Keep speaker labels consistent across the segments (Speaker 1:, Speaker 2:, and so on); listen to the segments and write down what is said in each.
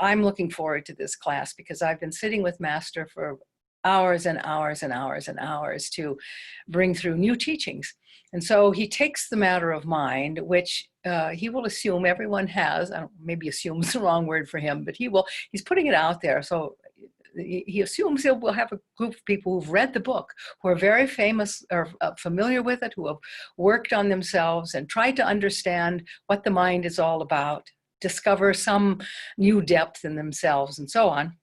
Speaker 1: I'm looking forward to this class because I've been sitting with Master for hours and hours and hours and hours to bring through new teachings. And so he takes the matter of mind, which he will assume everyone has. Maybe assume is the wrong word for him, but he's putting it out there. So he assumes we'll have a group of people who've read the book, who are very famous or familiar with it, who have worked on themselves and tried to understand what the mind is all about, discover some new depth in themselves and so on,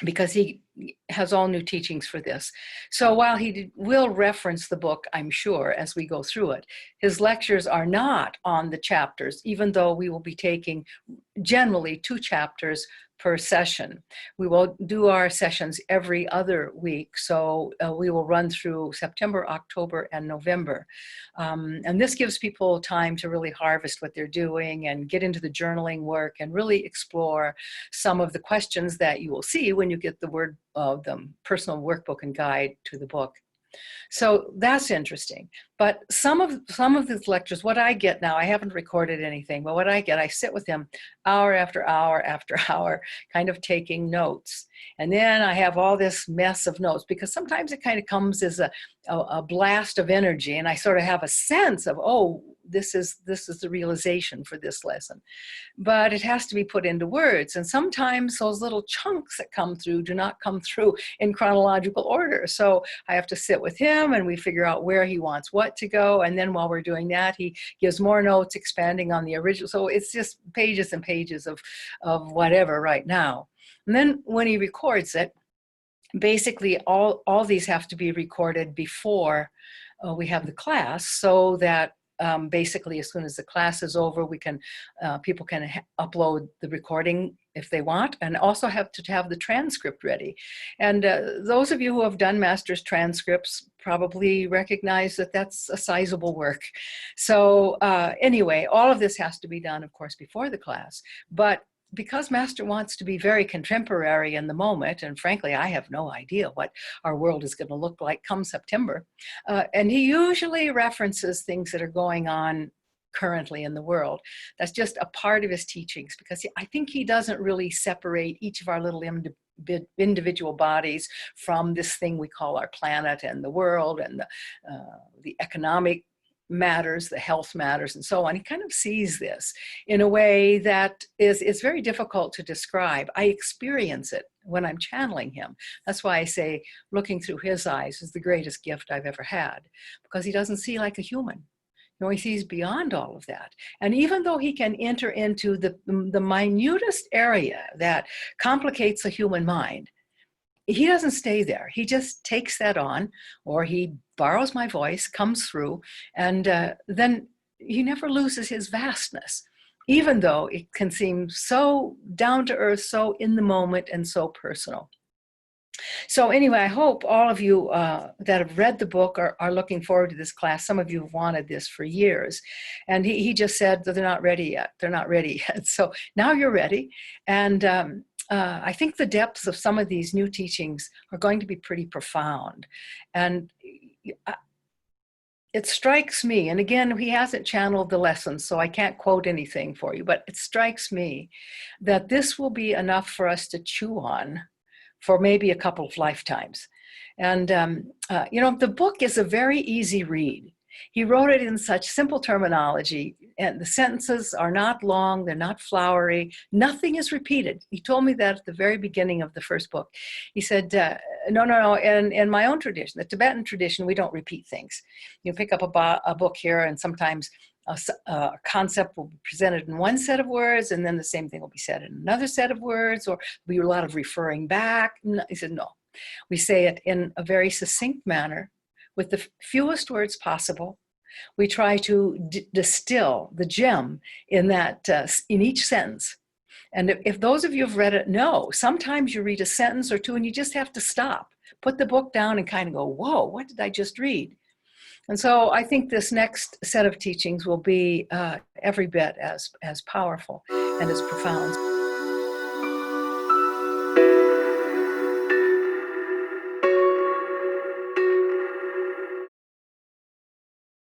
Speaker 1: because he has all new teachings for this. So while he will reference the book, I'm sure, as we go through it, his lectures are not on the chapters, even though we will be taking generally 2 chapters per session. We will do our sessions every other week, so we will run through September, October, and November. And this gives people time to really harvest what they're doing and get into the journaling work and really explore some of the questions that you will see when you get the personal workbook and guide to the book. So that's interesting. But some of these lectures, what I get now, I haven't recorded anything, but what I get, I sit with him hour after hour after hour, kind of taking notes. And then I have all this mess of notes, because sometimes it kind of comes as a blast of energy, and I sort of have a sense of, oh, this is the realization for this lesson. But it has to be put into words. And sometimes those little chunks that come through do not come through in chronological order. So I have to sit with him and we figure out where he wants what to go. And then while we're doing that, he gives more notes expanding on the original. So it's just pages and pages of whatever right now. And then when he records it, basically all these have to be recorded before we have the class, so that basically as soon as the class is over, we can people can upload the recording if they want, and also have to have the transcript ready. And those of you who have done master's transcripts probably recognize that that's a sizable work. So anyway, all of this has to be done, of course, before the class. But because Master wants to be very contemporary in the moment, and frankly, I have no idea what our world is going to look like come September, and he usually references things that are going on currently in the world. That's just a part of his teachings, because I think he doesn't really separate each of our little individual bodies from this thing we call our planet and the world and the economic matters, the health matters, and so on. He kind of sees this in a way that is very difficult to describe. I experience it when I'm channeling him. That's why I say looking through his eyes is the greatest gift I've ever had, because he doesn't see like a human. No, he sees beyond all of that. And even though he can enter into the minutest area that complicates the human mind, he doesn't stay there. He just takes that on, or he borrows my voice, comes through, and then he never loses his vastness, even though it can seem so down to earth, so in the moment, and so personal. So anyway, I hope all of you that have read the book are looking forward to this class. Some of you have wanted this for years. And he just said that they're not ready yet. They're not ready yet. So now you're ready. And I think the depths of some of these new teachings are going to be pretty profound. And it strikes me, and again, he hasn't channeled the lessons, so I can't quote anything for you, but it strikes me that this will be enough for us to chew on for maybe a couple of lifetimes. And, you know, the book is a very easy read. He wrote it in such simple terminology, and the sentences are not long, they're not flowery, nothing is repeated. He told me that at the very beginning of the first book. He said, no, in my own tradition, the Tibetan tradition, we don't repeat things. You pick up a book here, and sometimes a concept will be presented in one set of words, and then the same thing will be said in another set of words, or there'll be a lot of referring back. He said, no, we say it in a very succinct manner, with the fewest words possible. We try to distill the gem in that in each sentence. And if those of you have read it know, sometimes you read a sentence or two and you just have to stop, put the book down and kind of go, whoa, what did I just read? And so I think this next set of teachings will be every bit as powerful and as profound.